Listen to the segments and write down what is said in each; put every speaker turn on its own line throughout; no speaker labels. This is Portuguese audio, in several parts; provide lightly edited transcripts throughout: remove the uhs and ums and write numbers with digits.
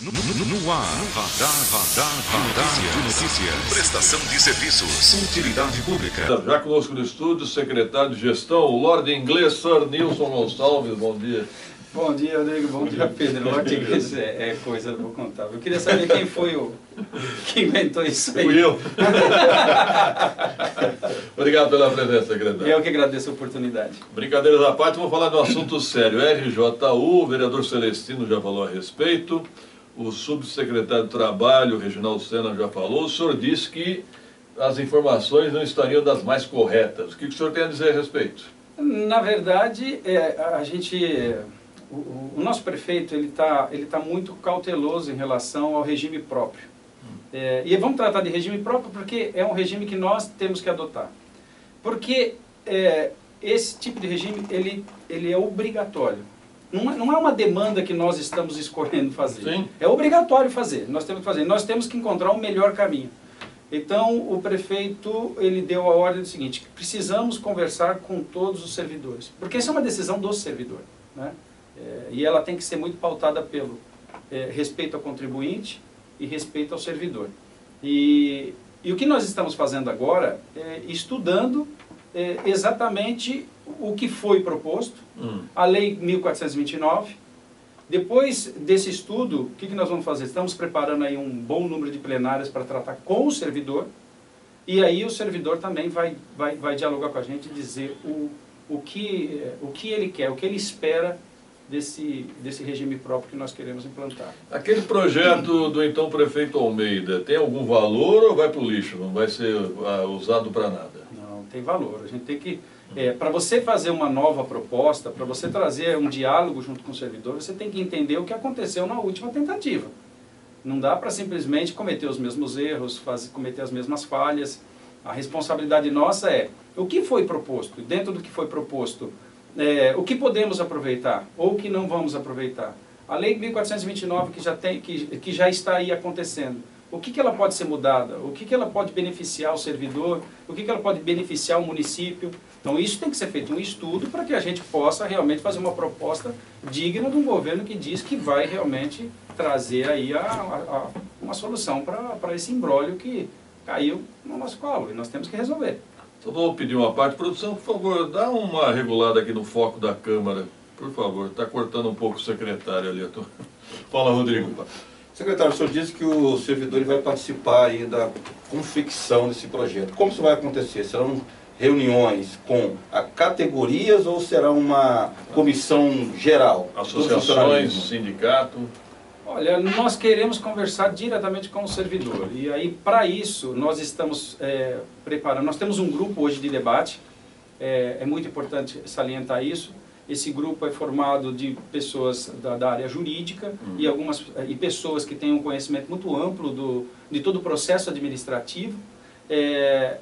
No ar, Radar de Notícias. Prestação de serviços. Utilidade pública.
Já conosco no estúdio, secretário de Gestão, o Lorde Inglês, Sir Nilson Gonçalves. Bom dia.
Bom dia, Rodrigo. Bom dia, Pedro. Lorde Inglês é coisa, eu vou contar. Eu queria saber quem foi que inventou isso aí.
Fui eu. Obrigado pela presença, secretário.
Eu que agradeço a oportunidade.
Brincadeiras à parte, vamos falar de um assunto sério. RJU, o vereador Celestino já falou a respeito. O subsecretário de Trabalho, Reginaldo Sena, já falou. O senhor disse que as informações não estariam das mais corretas. O que o senhor tem a dizer a respeito?
Na verdade, o nosso prefeito ele tá muito cauteloso em relação ao regime próprio. E vamos tratar de regime próprio porque é um regime que nós temos que adotar. Porque esse tipo de regime ele é obrigatório. Não é uma demanda que nós estamos escolhendo fazer.
Sim.
É obrigatório fazer. Nós temos que fazer. Nós temos que encontrar o melhor caminho. Então, o prefeito ele deu a ordem do seguinte: precisamos conversar com todos os servidores. Porque essa é uma decisão do servidor, né? E ela tem que ser muito pautada pelo respeito ao contribuinte e respeito ao servidor. E o que nós estamos fazendo agora é estudando exatamente o que foi proposto, a Lei 1429. Depois desse estudo, o que nós vamos fazer? Estamos preparando aí um bom número de plenárias para tratar com o servidor, e aí o servidor também vai dialogar com a gente e dizer o que ele quer, o que ele espera desse regime próprio que nós queremos implantar.
Aquele projeto do então prefeito Almeida, tem algum valor ou vai para o lixo? Não vai ser usado para nada?
Não, tem valor. A gente tem que... para você fazer uma nova proposta, para você trazer um diálogo junto com o servidor, você tem que entender o que aconteceu na última tentativa. Não dá para simplesmente cometer os mesmos erros, cometer as mesmas falhas. A responsabilidade nossa é o que foi proposto, dentro do que foi proposto, o que podemos aproveitar ou o que não vamos aproveitar. A Lei 1429 que já está aí acontecendo, o que ela pode ser mudada, o que ela pode beneficiar o servidor, o que ela pode beneficiar o município. Então isso tem que ser feito um estudo para que a gente possa realmente fazer uma proposta digna de um governo que diz que vai realmente trazer aí uma solução para esse imbróglio que caiu no nosso colo e nós temos que resolver.
Só vou pedir uma parte. Produção, por favor, dá uma regulada aqui no foco da câmera, por favor. Está cortando um pouco o secretário ali. Fala, Rodrigo.
Secretário, o senhor disse que o servidor vai participar aí da confecção desse projeto. Como isso vai acontecer? Serão reuniões com categorias ou será uma comissão geral?
Associações, sindicato?
Olha, nós queremos conversar diretamente com o servidor. E aí, para isso, nós estamos preparando. Nós temos um grupo hoje de debate. É muito importante salientar isso. Esse grupo é formado de pessoas da área jurídica e pessoas que têm um conhecimento muito amplo de todo o processo administrativo.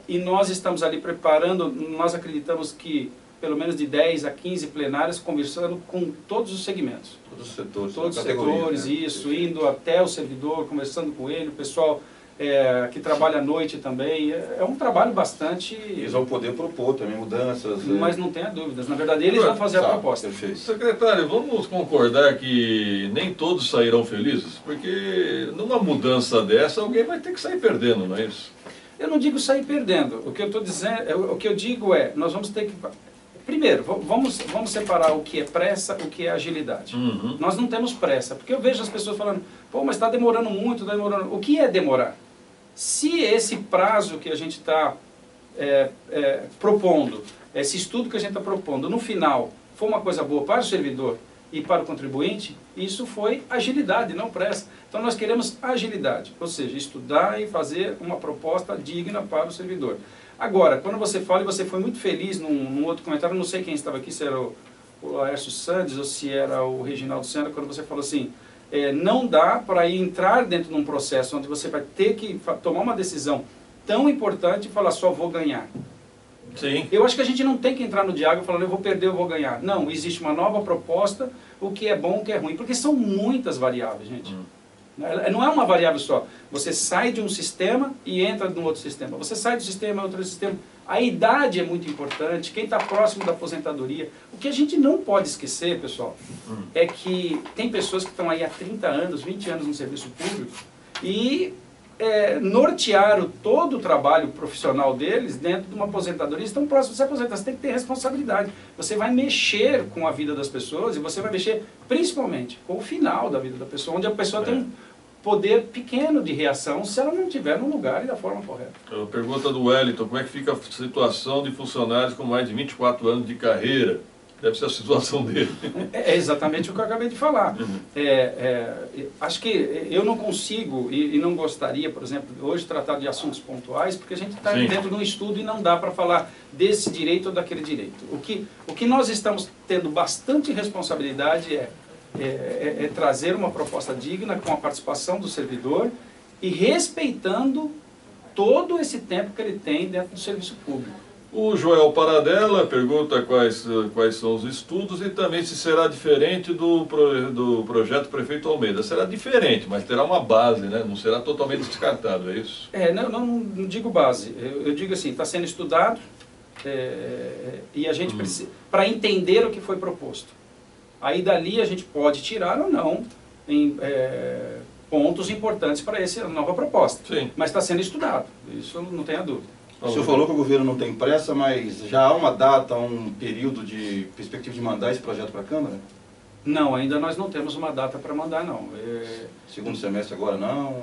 E nós estamos ali preparando, nós acreditamos que pelo menos de 10 a 15 plenárias, conversando com todos os segmentos.
Todos os setores.
Todos os setores, né? Isso, indo até o servidor, conversando com ele, o pessoal que trabalha à noite também. É um trabalho bastante...
Eles vão poder propor também mudanças.
Mas não tenha dúvidas. Na verdade, eles vão fazer a proposta.
Perfeito.
Secretário, vamos concordar que nem todos sairão felizes? Porque numa mudança dessa, alguém vai ter que sair perdendo, não é isso?
Eu não digo sair perdendo. O que eu estou dizendo, o que eu digo é, nós vamos ter que... Primeiro, vamos separar o que é pressa, o que é agilidade. Nós não temos pressa, porque eu vejo as pessoas falando, pô, mas está demorando muito, está demorando... O que é demorar? Se esse prazo que a gente está propondo, esse estudo que a gente está propondo, no final, for uma coisa boa para o servidor e para o contribuinte, isso foi agilidade, não pressa. Então nós queremos agilidade, ou seja, estudar e fazer uma proposta digna para o servidor. Agora, quando você fala, e você foi muito feliz num outro comentário, não sei quem estava aqui, se era o Laércio Sandes ou se era o Reginaldo Sena, quando você falou assim, não dá para entrar dentro de um processo onde você vai ter que tomar uma decisão tão importante e falar só vou ganhar.
Sim.
Eu acho que a gente não tem que entrar no diálogo falando eu vou perder, eu vou ganhar. Não, existe uma nova proposta, o que é bom, o que é ruim, porque são muitas variáveis, gente. Não é uma variável só. Você sai de um sistema e entra num outro sistema. Você sai do sistema e outro sistema. A idade é muito importante, quem está próximo da aposentadoria. O que a gente não pode esquecer, pessoal, é que tem pessoas que estão aí há 30 anos, 20 anos no serviço público e nortearam todo o trabalho profissional deles dentro de uma aposentadoria, estão próximos de se aposentar. Você tem que ter responsabilidade. Você vai mexer com a vida das pessoas e você vai mexer principalmente com o final da vida da pessoa, onde a pessoa tem um poder pequeno de reação se ela não estiver no lugar e da forma correta.
A pergunta do Wellington: como é que fica a situação de funcionários com mais de 24 anos de carreira? Deve ser a situação dele.
É exatamente o que eu acabei de falar. Acho que eu não consigo e não gostaria, por exemplo, hoje tratar de assuntos pontuais, porque a gente está dentro de um estudo e não dá para falar desse direito ou daquele direito. O que nós estamos tendo bastante responsabilidade é trazer uma proposta digna com a participação do servidor e respeitando todo esse tempo que ele tem dentro do serviço público.
O Joel Paradella pergunta quais são os estudos e também se será diferente do projeto Prefeito Almeida. Será diferente, mas terá uma base, né? Não será totalmente descartado, é isso?
Não digo base. Eu digo assim, está sendo estudado e a gente precisa, para entender o que foi proposto. Aí dali a gente pode tirar ou não pontos importantes para essa nova proposta.
Sim.
Mas está sendo estudado, isso não tenha dúvida.
O senhor falou que o governo não tem pressa, mas já há uma data, um período de perspectiva de mandar esse projeto para a Câmara?
Não, ainda nós não temos uma data para mandar, não.
Segundo semestre agora não?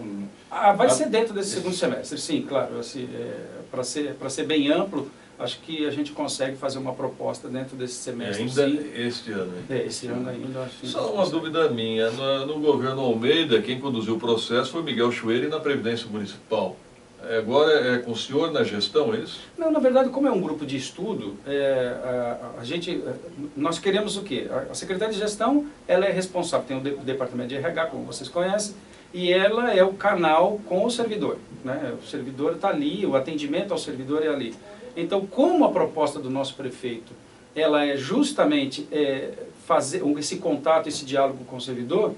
Vai ser dentro desse segundo semestre, sim, claro. Assim, para ser bem amplo, acho que a gente consegue fazer uma proposta dentro desse semestre.
Ainda
sim.
este ano, hein?
Esse ano ainda. Acho que
Só uma dúvida minha. No governo Almeida, quem conduziu o processo foi Miguel Chueire na Previdência Municipal. Agora é com o senhor na gestão, é isso?
Não, na verdade, como é um grupo de estudo, nós queremos o quê? A Secretaria de Gestão, ela é responsável, tem o Departamento de RH, como vocês conhecem, e ela é o canal com o servidor, né? O servidor está ali, o atendimento ao servidor é ali. Então, como a proposta do nosso prefeito, ela é justamente fazer esse contato, esse diálogo com o servidor,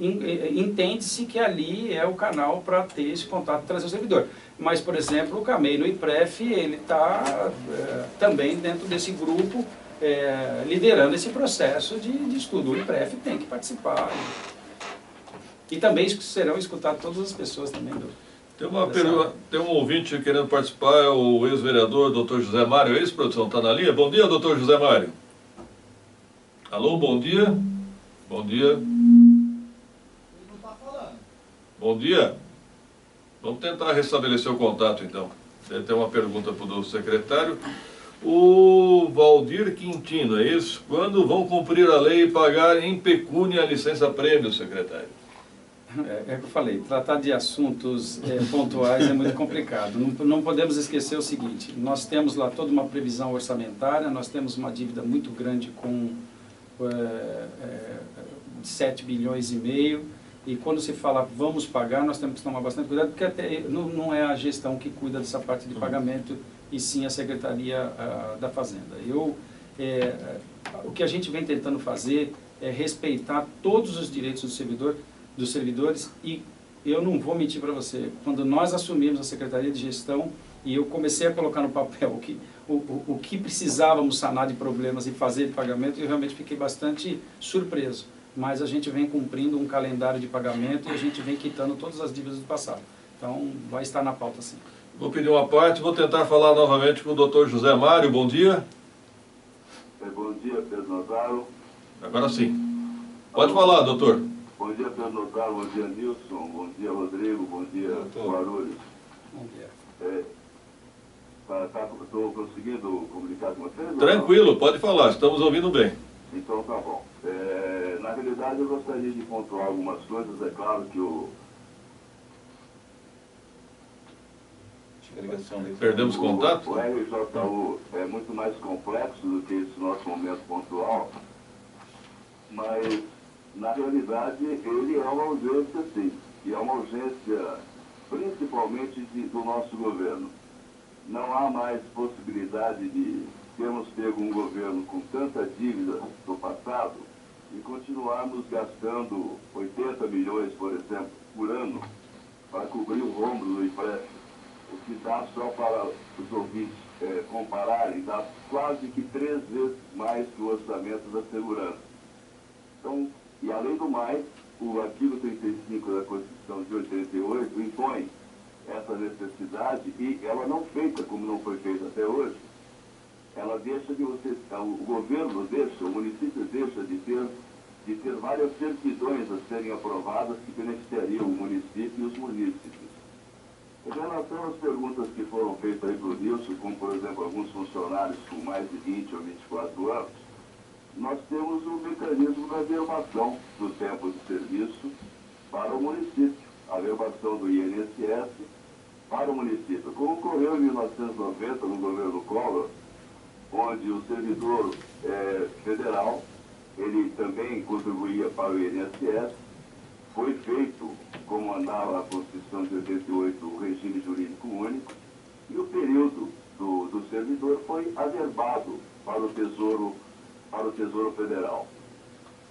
entende-se que ali é o canal para ter esse contato e trazer o servidor. Mas, por exemplo, o CAMEI no IPREF, ele está também dentro desse grupo, liderando esse processo de estudo. O IPREF tem que participar. E também serão escutadas todas as pessoas também
Tem um ouvinte querendo participar, é o ex-vereador Dr. José Mário. É isso, produção? Está na linha? Bom dia, Dr. José Mário. Alô, bom dia. Bom dia. Bom dia. Vamos tentar restabelecer o contato, então. Deve ter uma pergunta para o secretário. O Valdir Quintino, é isso? Quando vão cumprir a lei e pagar em pecúnia a licença-prêmio, secretário?
É o que eu falei, tratar de assuntos pontuais é muito complicado. Não podemos esquecer o seguinte, nós temos lá toda uma previsão orçamentária, nós temos uma dívida muito grande com 7 bilhões e meio, e quando se fala vamos pagar, nós temos que tomar bastante cuidado, porque até não é a gestão que cuida dessa parte de pagamento, e sim a Secretaria da Fazenda. O que a gente vem tentando fazer é respeitar todos os direitos dos servidores, e eu não vou mentir para você, quando nós assumimos a Secretaria de Gestão e eu comecei a colocar no papel o que precisávamos sanar de problemas e fazer de pagamento, eu realmente fiquei bastante surpreso. Mas a gente vem cumprindo um calendário de pagamento e a gente vem quitando todas as dívidas do passado. Então, vai estar na pauta, sim.
Vou pedir uma parte, vou tentar falar novamente com o Dr. José Mário. Bom dia.
Bom dia, Pedro Notaro.
Agora sim. Pode falar, doutor.
Bom dia, Pedro Notaro. Bom dia, Nilson. Bom dia, Rodrigo. Bom dia, Guarulhos.
Bom dia.
Estou conseguindo comunicar com vocês?
Tranquilo, pode falar. Estamos ouvindo bem.
Então, tá bom. Na realidade, eu gostaria de pontuar algumas coisas. É claro que
Perdemos contato?
O RJU é muito mais complexo do que esse nosso momento pontual, mas, na realidade, ele é uma urgência, sim. E é uma urgência, principalmente do nosso governo. Não há mais possibilidade de termos pego um governo com tanta dívida do passado e continuarmos gastando 80 milhões, por exemplo, por ano, para cobrir o rombo do empréstimo, o que dá, só para os ouvintes compararem, dá quase que 3 vezes mais que o orçamento da segurança. Então, e além do mais, o artigo 35 da Constituição de 88 impõe essa necessidade e ela não feita como não foi feita até hoje, ela deixa de você, o governo deixa, o município deixa de ter várias certidões a serem aprovadas que beneficiariam o município e os munícipes. Em relação às perguntas que foram feitas aí para o Nilson, como por exemplo alguns funcionários com mais de 20 ou 24 anos, nós temos um mecanismo da verbação do tempo de serviço para o município, a verbação do INSS para o município. Como ocorreu em 1990 no governo Collor, onde o servidor federal, ele também contribuía para o INSS, foi feito, como andava a Constituição de 88, o regime jurídico único, e o período do servidor foi averbado para o Tesouro Federal.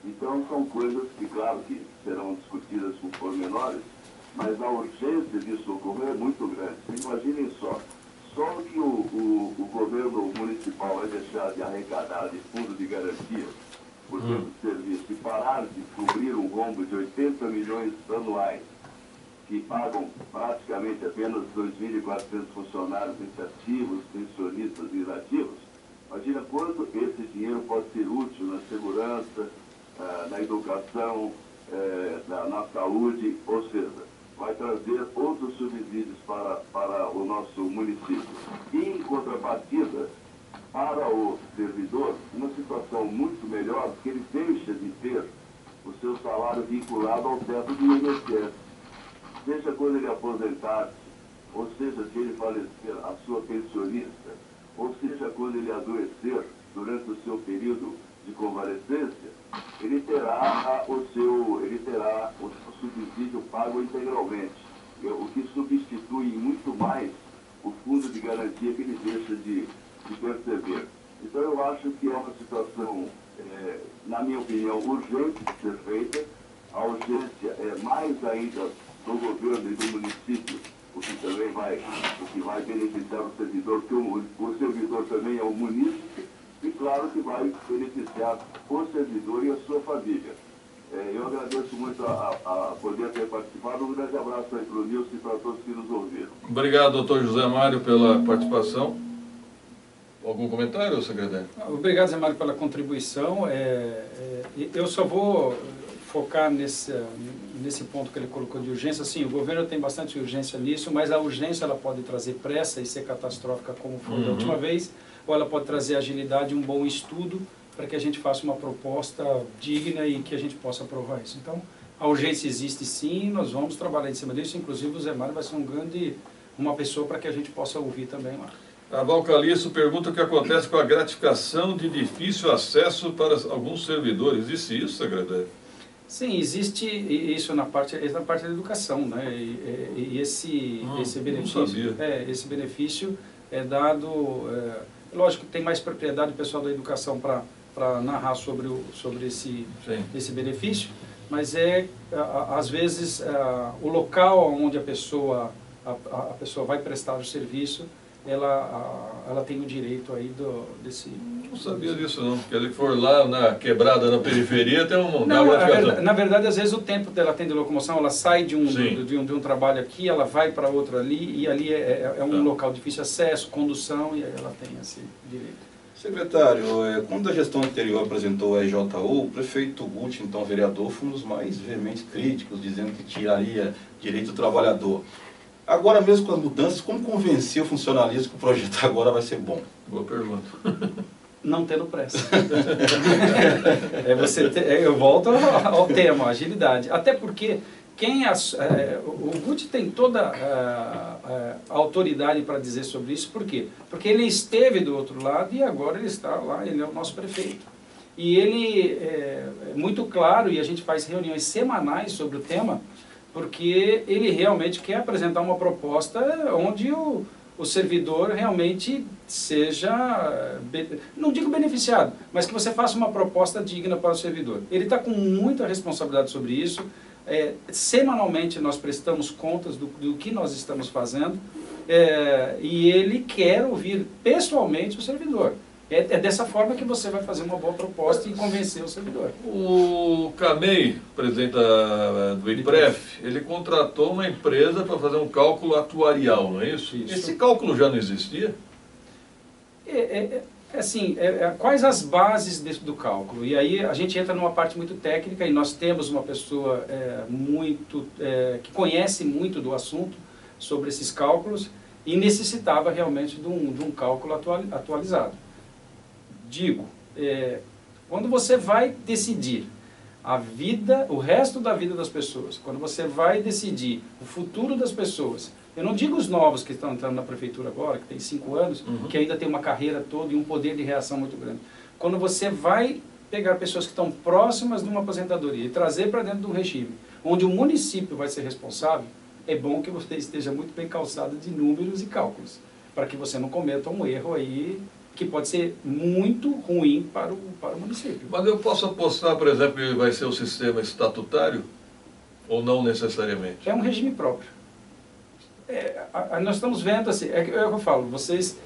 Então, são coisas que, claro, que serão discutidas com pormenores, mas a urgência disso ocorrer é muito grande. Imaginem só que o governo municipal vai deixar de arrecadar de fundo de garantia por tempo de serviço e parar de cobrir um rombo de 80 milhões anuais, que pagam praticamente apenas 2.400 funcionários ativos, pensionistas e inativos. Imagina quanto esse dinheiro pode ser útil na segurança, na educação, na saúde, ou seja, vai trazer outros subsídios para o nosso município. E, em contrapartida, para o servidor, uma situação muito melhor, porque ele deixa de ter o seu salário vinculado ao teto do INSS. Seja quando ele aposentar-se, ou seja, se ele falecer, a sua pensionista, ou seja, quando ele adoecer durante o seu período de convalescência, ele terá o subsídio pago integralmente, o que substitui muito mais o fundo de garantia que ele deixa de perceber. Então eu acho que é uma situação, na minha opinião, urgente de ser feita. A urgência é mais ainda do governo e do município, o que vai beneficiar o servidor, porque o servidor também é o munícipe, e claro que vai beneficiar o servidor e a sua família. Eu agradeço muito a poder ter participado. Um grande abraço aí para o Nilson e para todos que nos ouviram.
Obrigado, doutor José Mário, pela participação. Algum comentário, secretário?
Obrigado, Zé Mário, pela contribuição. Eu só vou focar nesse ponto que ele colocou de urgência. Sim, o governo tem bastante urgência nisso, mas a urgência ela pode trazer pressa e ser catastrófica como foi da última vez, ou ela pode trazer agilidade e um bom estudo para que a gente faça uma proposta digna e que a gente possa aprovar isso. Então, a urgência existe sim, nós vamos trabalhar em cima disso, inclusive o Zé Mário vai ser uma pessoa para que a gente possa ouvir também lá.
A Val Caliço pergunta o que acontece com a gratificação de difícil acesso para alguns servidores. Existe isso, secretário?
Sim, existe isso na parte da educação, né? E esse benefício, esse benefício é dado, lógico que tem mais propriedade o pessoal da educação para narrar sobre esse benefício, mas às vezes o local onde a pessoa vai prestar o serviço, ela tem o direito aí desse...
Não sabia disso não, porque ele for lá na quebrada, na periferia, tem
na verdade, às vezes o tempo dela tem de locomoção, ela sai de um trabalho aqui, ela vai para outro ali, e ali é um local de difícil acesso, condução, e aí ela tem esse direito.
Secretário, quando a gestão anterior apresentou a EJU, o prefeito Guti, então vereador, foi um dos mais veementes críticos, dizendo que tiraria direito do trabalhador. Agora mesmo com as mudanças, como convencer o funcionalismo que o projeto agora vai ser bom?
Boa pergunta.
Não tendo pressa. Eu volto ao tema, agilidade. Até porque o Guti tem toda a autoridade para dizer sobre isso. Por quê? Porque ele esteve do outro lado e agora ele está lá, ele é o nosso prefeito. E ele é muito claro, e a gente faz reuniões semanais sobre o tema, porque ele realmente quer apresentar uma proposta onde o servidor realmente seja, não digo beneficiado, mas que você faça uma proposta digna para o servidor. Ele está com muita responsabilidade sobre isso. semanalmente nós prestamos contas do que nós estamos fazendo, e ele quer ouvir pessoalmente o servidor. É dessa forma que você vai fazer uma boa proposta e convencer o servidor.
O Camei, presidente do IPREF, ele contratou uma empresa para fazer um cálculo atuarial, não é isso?
Isso.
Esse cálculo já não existia?
Quais as bases do cálculo? E aí a gente entra numa parte muito técnica, e nós temos uma pessoa que conhece muito do assunto sobre esses cálculos, e necessitava realmente de um cálculo atualizado. Digo, quando você vai decidir o resto da vida das pessoas, quando você vai decidir o futuro das pessoas, eu não digo os novos que estão entrando na prefeitura agora, que tem 5 anos, que ainda tem uma carreira toda e um poder de reação muito grande. Quando você vai pegar pessoas que estão próximas de uma aposentadoria e trazer para dentro de um regime, onde o município vai ser responsável, é bom que você esteja muito bem calçado de números e cálculos, para que você não cometa um erro aí que pode ser muito ruim para o município.
Mas eu posso apostar, por exemplo, que vai ser o sistema estatutário? Ou não necessariamente?
É um regime próprio. Nós estamos vendo, assim, é o que eu falo, vocês...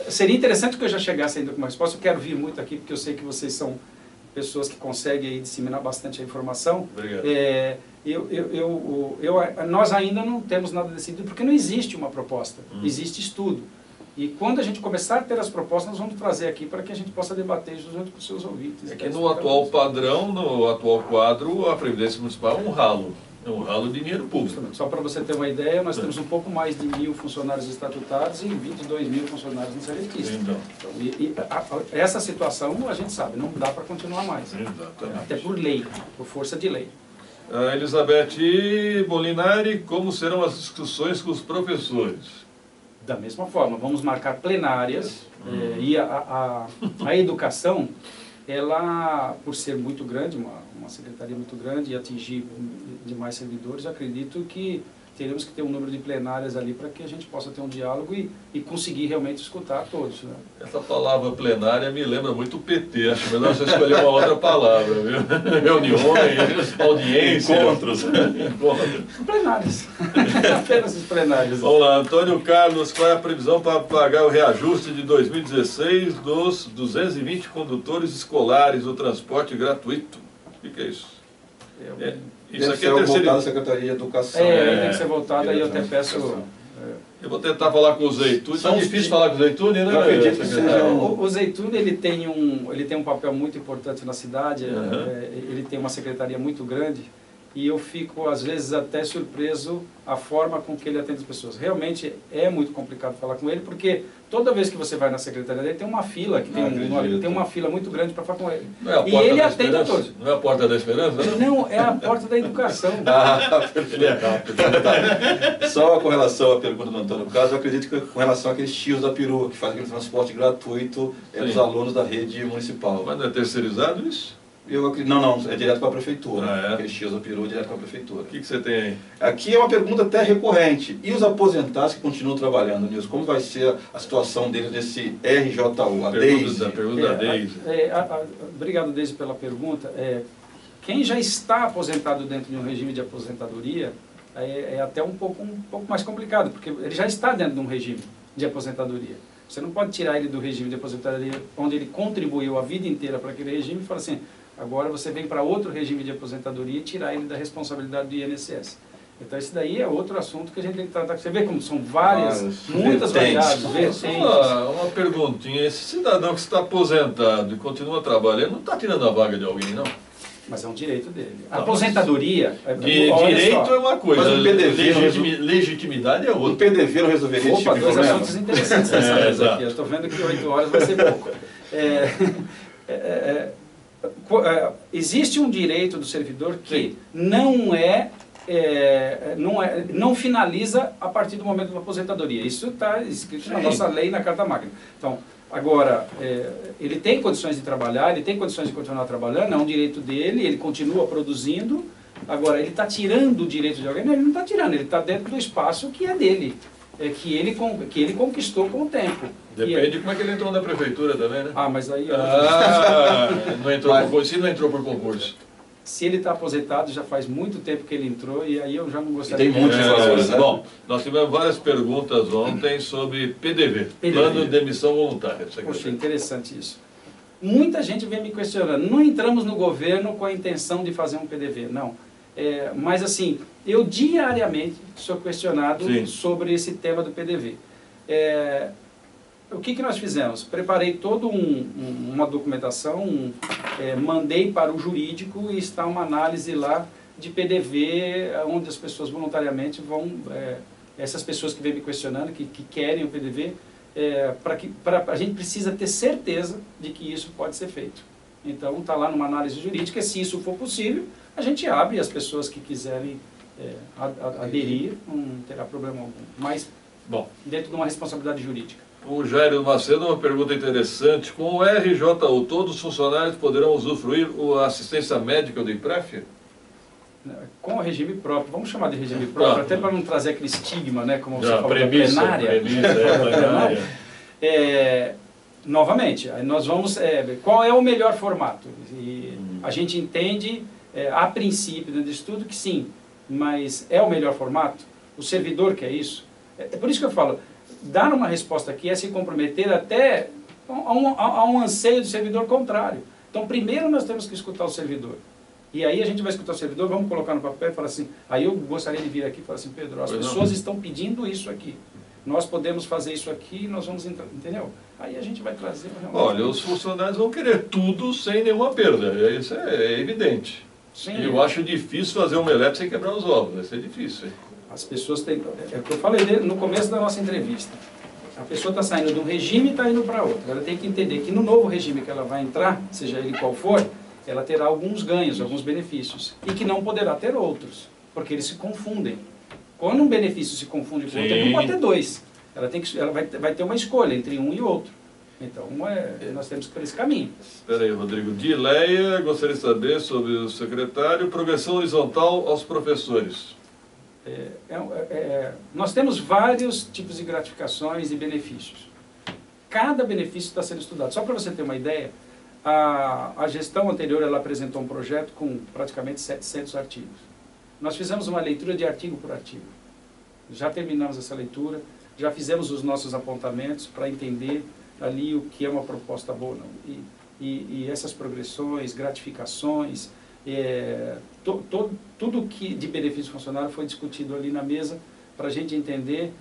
seria interessante que eu já chegasse ainda com uma resposta. Eu quero vir muito aqui, porque eu sei que vocês são pessoas que conseguem aí disseminar bastante a informação.
Obrigado.
Nós ainda não temos nada decidido, porque não existe uma proposta, existe estudo. E quando a gente começar a ter as propostas, nós vamos trazer aqui para que a gente possa debater junto com os seus ouvintes.
É que no atual padrão, no atual quadro, a Previdência Municipal é um ralo de dinheiro público.
Só para você ter uma ideia, nós temos um pouco mais de 1.000 funcionários estatutários e 22.000 funcionários no seletista. Então, essa situação a gente sabe, não dá para continuar mais.
Exatamente.
Até por lei, por força de lei.
Elizabeth Molinari, como serão as discussões com os professores?
Da mesma forma, vamos marcar plenárias, e a educação, ela, por ser muito grande, uma secretaria muito grande e atingir demais servidores, acredito que teremos que ter um número de plenárias ali para que a gente possa ter um diálogo e conseguir realmente escutar todos. Né?
Essa palavra plenária me lembra muito o PT, acho melhor você escolher uma outra palavra, viu? Reuniões, audiências, encontros.
Plenárias, apenas os plenários.
Vamos lá, Antônio Carlos, qual é a previsão para pagar o reajuste de 2016 dos 220 condutores escolares do transporte gratuito? O que é isso? Isso aqui é
voltado à Secretaria de Educação.
Tem que ser voltado, aí eu até peço...
Eu vou tentar falar com o Zeitune. É difícil falar com o Zeitune, né?
Eu acredito que seja
o Zeitune, ele tem um papel muito importante na cidade, ele tem uma secretaria muito grande, e eu fico, às vezes, até surpreso a forma com que ele atende as pessoas. Realmente é muito complicado falar com ele, porque toda vez que você vai na secretaria dele, tem uma fila, tem uma fila muito grande para falar com ele.
Não é a porta
e ele
da
atende
esperança?
a todos.
Não é a porta da esperança?
Não, é a porta da educação.
Ele é rápido.
Só com relação à pergunta do Antônio Carlos, eu acredito que com relação àqueles tios da perua, que fazem aquele transporte gratuito dos alunos da rede municipal.
Mas não é terceirizado isso?
Não, é direto para a prefeitura. Aqueles tios da perua direto para a prefeitura.
O que você tem aí?
Aqui é uma pergunta até recorrente. E os aposentados que continuam trabalhando, Nilson? Como vai ser a situação deles nesse RJU? A
pergunta da Deise.
Obrigado, Deise, pela pergunta. Quem já está aposentado dentro de um regime de aposentadoria é até um pouco mais complicado, porque ele já está dentro de um regime de aposentadoria. Você não pode tirar ele do regime de aposentadoria, onde ele contribuiu a vida inteira para aquele regime, e falar assim, agora você vem para outro regime de aposentadoria e tirar ele da responsabilidade do INSS. Então, esse daí é outro assunto que a gente tem que tratar. Você vê como são muitas variáveis, vertentes.
Uma perguntinha, esse cidadão que está aposentado e continua trabalhando, não está tirando a vaga de alguém, não?
Mas é um direito dele. A aposentadoria...
Direito é uma coisa,
mas o PDV,
legitimidade é outra.
O PDV não resolveria esse tipo de
dois
problema?
assuntos interessantes nessa mesa aqui. Eu estou vendo que 8 horas vai ser pouco. Existe um direito do servidor que não finaliza a partir do momento da aposentadoria. Isso está escrito na nossa lei, na Carta Magna. Então, agora, ele tem condições de trabalhar, ele tem condições de continuar trabalhando, é um direito dele, ele continua produzindo. Agora, ele está tirando o direito de alguém? Não, ele não está tirando, ele está dentro do espaço que é dele, que ele conquistou com o tempo.
Depende de como é que ele entrou na prefeitura também, né?
Mas aí...
não entrou por concurso. Se não entrou por concurso.
Se ele está aposentado, já faz muito tempo que ele entrou, e aí eu já não gostaria...
Tem muitos valores, né?
Bom, nós tivemos várias perguntas ontem sobre PDV, Plano de Demissão Voluntária.
Poxa, interessante isso. Muita gente vem me questionando, não entramos no governo com a intenção de fazer um PDV, não. Mas assim, eu diariamente sou questionado sobre esse tema do PDV. O que nós fizemos? Preparei toda uma documentação, mandei para o jurídico e está uma análise lá de PDV, onde as pessoas voluntariamente vão, essas pessoas que vêm me questionando, que querem o PDV, a gente precisa ter certeza de que isso pode ser feito. Então está lá numa análise jurídica, se isso for possível, a gente abre, as pessoas que quiserem aderir, não terá problema algum. Mas, bom, dentro de uma responsabilidade jurídica.
O Jairo Macedo, uma pergunta interessante. Com o RJU, todos os funcionários poderão usufruir a assistência médica do IPREF?
Com o regime próprio, vamos chamar de regime próprio, até para não trazer aquele estigma, né, como você falou,
premissa,
da plenária. Novamente, nós vamos... qual é o melhor formato? E a gente entende, a princípio, dentro do estudo, que sim, mas é o melhor formato? O servidor quer isso? É por isso que eu falo, dar uma resposta aqui é se comprometer até a um anseio do servidor contrário. Então, primeiro nós temos que escutar o servidor. E aí a gente vai escutar o servidor, vamos colocar no papel e falar assim, aí eu gostaria de vir aqui e falar assim, Pedro, as pessoas estão pedindo isso aqui. Nós podemos fazer isso aqui e nós vamos entrar, entendeu? Aí a gente vai trazer...
Olha, os funcionários vão querer tudo sem nenhuma perda, isso é evidente.
Sim,
eu acho difícil fazer um omelete sem quebrar os ovos, vai ser difícil.
As pessoas têm... É o que eu falei no começo da nossa entrevista. A pessoa está saindo de um regime e está indo para outro. Ela tem que entender que no novo regime que ela vai entrar, seja ele qual for, ela terá alguns ganhos, alguns benefícios. E que não poderá ter outros, porque eles se confundem. Quando um benefício se confunde com outro, ele não pode ter dois. Ela vai ter uma escolha entre um e outro. Então, nós temos que ir por esse caminho.
Espera aí, Rodrigo. Dileia, gostaria de saber sobre o secretário. Progressão horizontal aos professores.
Nós temos vários tipos de gratificações e benefícios. Cada benefício está sendo estudado. Só para você ter uma ideia, a gestão anterior ela apresentou um projeto com praticamente 700 artigos. Nós fizemos uma leitura de artigo por artigo. Já terminamos essa leitura, já fizemos os nossos apontamentos para entender ali o que é uma proposta boa ou não. E essas progressões, gratificações, tudo que de benefício funcionário foi discutido ali na mesa para a gente entender,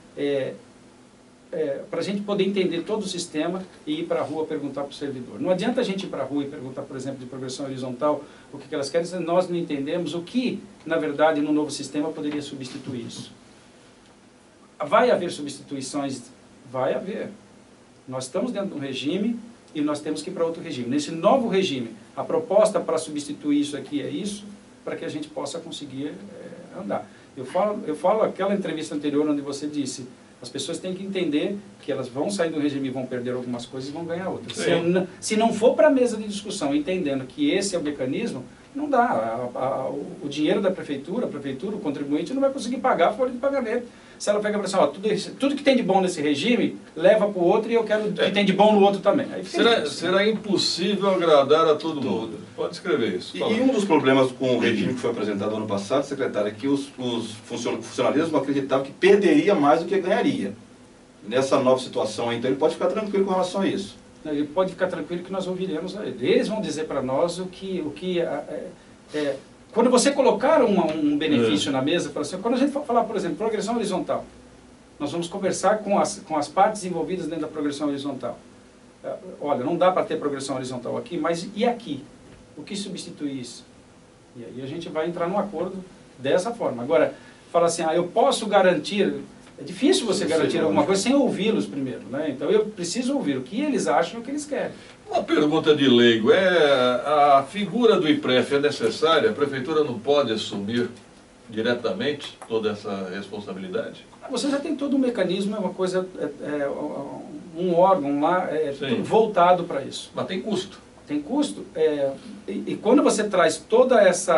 para a gente poder entender todo o sistema e ir para a rua perguntar para o servidor. Não adianta a gente ir para a rua e perguntar, por exemplo, de progressão horizontal, o que elas querem, se nós não entendemos o que, na verdade, no novo sistema poderia substituir isso. Vai haver substituições? Vai haver. Nós estamos dentro de um regime e nós temos que ir para outro regime. Nesse novo regime, a proposta para substituir isso aqui é isso, para que a gente possa conseguir andar. Eu falo aquela entrevista anterior onde você disse, as pessoas têm que entender que elas vão sair do regime e vão perder algumas coisas e vão ganhar outras. Se não for para a mesa de discussão, entendendo que esse é o mecanismo, não dá. O dinheiro da prefeitura, o contribuinte não vai conseguir pagar a folha de pagamento. Se ela pega e fala assim, tudo que tem de bom nesse regime, leva para o outro e eu quero o que tem de bom no outro também. Aí
será impossível agradar a todo mundo. Pode escrever isso.
E um dos problemas com o regime que foi apresentado ano passado, secretário, é que os funcionalistas acreditavam que perderia mais do que ganharia. Nessa nova situação, então, ele pode ficar tranquilo com relação a isso.
Ele pode ficar tranquilo que nós ouviremos a ele. Eles vão dizer para nós quando você colocar um benefício na mesa, quando a gente for falar, por exemplo, progressão horizontal, nós vamos conversar com as partes envolvidas dentro da progressão horizontal. Olha, não dá para ter progressão horizontal aqui, mas e aqui? O que substitui isso? E aí a gente vai entrar num acordo dessa forma. Agora, fala assim, eu posso garantir... É difícil você garantir alguma coisa sem ouvi-los primeiro, né? Então eu preciso ouvir o que eles acham e o que eles querem.
Uma pergunta de leigo, a figura do IPREF é necessária? A prefeitura não pode assumir diretamente toda essa responsabilidade?
Você já tem todo um mecanismo, um órgão lá voltado para isso.
Mas tem custo.
Tem custo. E quando você traz todas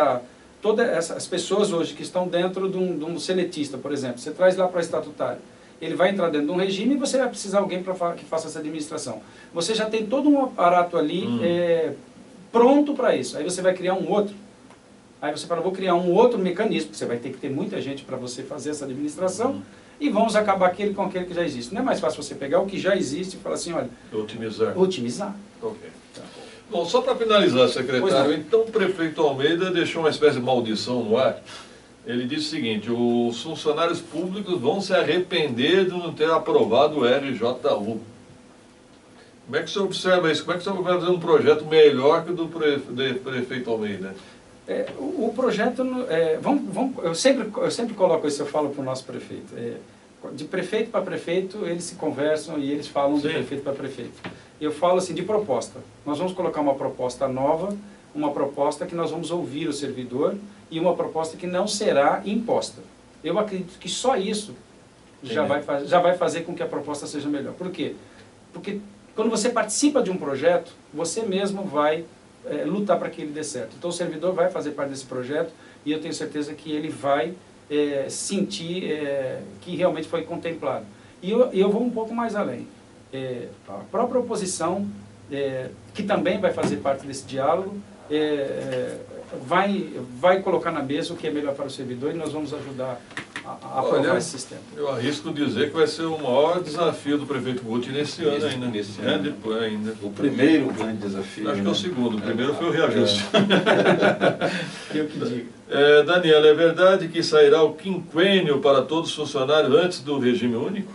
essas pessoas hoje que estão dentro de um seletista, por exemplo, você traz lá para o estatutário, ele vai entrar dentro de um regime e você vai precisar de alguém que faça essa administração. Você já tem todo um aparato ali pronto para isso. Aí você vai criar um outro. Aí você fala, vou criar um outro mecanismo, você vai ter que ter muita gente para você fazer essa administração, e vamos acabar com aquele que já existe. Não é mais fácil você pegar o que já existe e falar assim, olha... Otimizar.
Ok. Bom, só para finalizar, secretário, então o prefeito Almeida deixou uma espécie de maldição no ar. Ele disse o seguinte, os funcionários públicos vão se arrepender de não ter aprovado o RJU. Como é que o senhor observa isso? Como é que o senhor vai fazer um projeto melhor que o do prefeito Almeida?
O projeto, eu sempre coloco isso, eu falo para o nosso prefeito. De prefeito para prefeito, eles se conversam e eles falam de prefeito para prefeito. Eu falo assim, de proposta. Nós vamos colocar uma proposta nova, uma proposta que nós vamos ouvir o servidor e uma proposta que não será imposta. Eu acredito que só isso já vai fazer com que a proposta seja melhor. Por quê? Porque quando você participa de um projeto, você mesmo vai lutar para que ele dê certo. Então o servidor vai fazer parte desse projeto e eu tenho certeza que ele vai sentir que realmente foi contemplado. E eu vou um pouco mais além. A própria oposição, que também vai fazer parte desse diálogo, vai colocar na mesa o que é melhor para o servidor e nós vamos ajudar a aprovar esse sistema.
Eu arrisco dizer que vai ser o maior desafio do prefeito Guti nesse ano ainda.
Nesse ano.
Depois ainda.
O primeiro grande desafio.
Acho que é o segundo. O primeiro foi o reajuste.
Eu que digo.
Daniela, é verdade que sairá o quinquênio para todos os funcionários antes do regime único?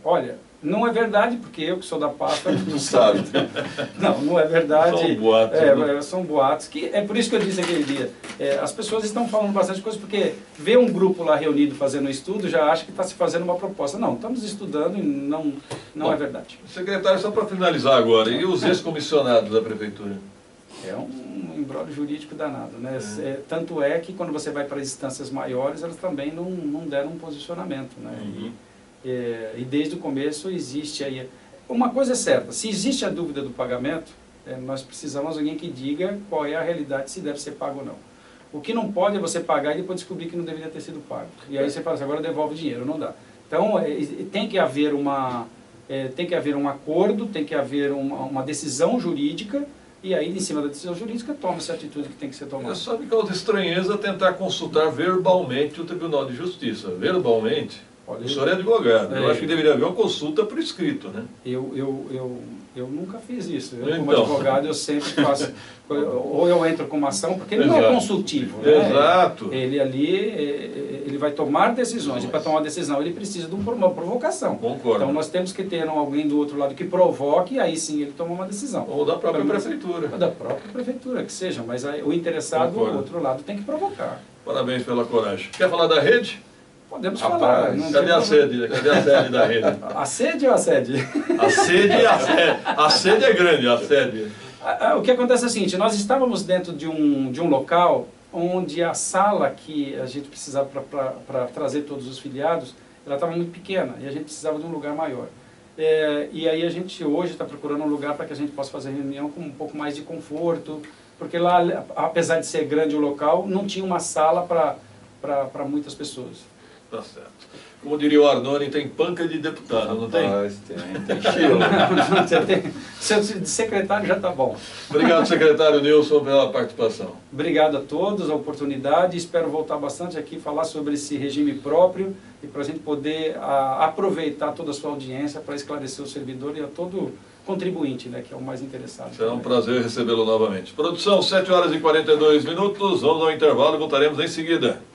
Olha, não é verdade, porque eu que sou da pasta...
Não sabe.
Não é verdade.
São boatos.
São boatos. É por isso que eu disse aquele dia. As pessoas estão falando bastante coisa, porque vê um grupo lá reunido fazendo um estudo, já acha que está se fazendo uma proposta. Não, estamos estudando e não é verdade.
Secretário, só para finalizar agora, e os ex-comissionados da prefeitura?
É um imbróglio jurídico danado, né? Tanto é que quando você vai para as instâncias maiores, elas também não deram um posicionamento, né? E desde o começo existe aí... Uma coisa é certa, se existe a dúvida do pagamento, nós precisamos de alguém que diga qual é a realidade, se deve ser pago ou não. O que não pode é você pagar e depois descobrir que não deveria ter sido pago. E aí você fala assim, agora devolve o dinheiro, não dá. Então tem que haver um acordo, tem que haver uma decisão jurídica, e aí, em cima da decisão jurídica, toma-se a atitude que tem que ser tomada.
Só me causa estranheza tentar consultar verbalmente o Tribunal de Justiça. Verbalmente? O senhor é advogado. Eu acho que deveria haver uma consulta por escrito, né?
Eu nunca fiz isso. Eu, como advogado, eu sempre faço... Ou eu entro com uma ação, porque ele não é consultivo. Né?
Exato.
Ele ali, ele vai tomar decisões. E para tomar decisão, ele precisa de uma provocação.
Concordo.
Então, nós temos que ter alguém do outro lado que provoque, e aí sim ele toma uma decisão.
Ou da própria prefeitura.
Ou da própria prefeitura, que seja. Mas aí, o interessado, do outro lado, tem que provocar.
Parabéns pela coragem. Quer falar da rede?
Podemos falar.
Cadê a sede? Cadê a sede da rede?
A sede ou a sede?
A sede e a sede. A sede é grande, a sede.
O que acontece é o seguinte, nós estávamos dentro de um local onde a sala que a gente precisava para trazer todos os filiados, ela estava muito pequena e a gente precisava de um lugar maior. E aí a gente hoje está procurando um lugar para que a gente possa fazer reunião com um pouco mais de conforto, porque lá, apesar de ser grande o local, não tinha uma sala para muitas pessoas.
Tá certo. Como diria o Arnone, tem panca de deputado, não tem?
Tem estilo.
De secretário já está bom.
Obrigado, secretário Nilson, pela participação.
Obrigado a todos, a oportunidade. Espero voltar bastante aqui, falar sobre esse regime próprio e para a gente poder aproveitar toda a sua audiência para esclarecer o servidor e a todo contribuinte, né, que é o mais interessado.
Será um prazer recebê-lo novamente. Produção, 7 horas e 42 minutos. Vamos ao intervalo e voltaremos em seguida.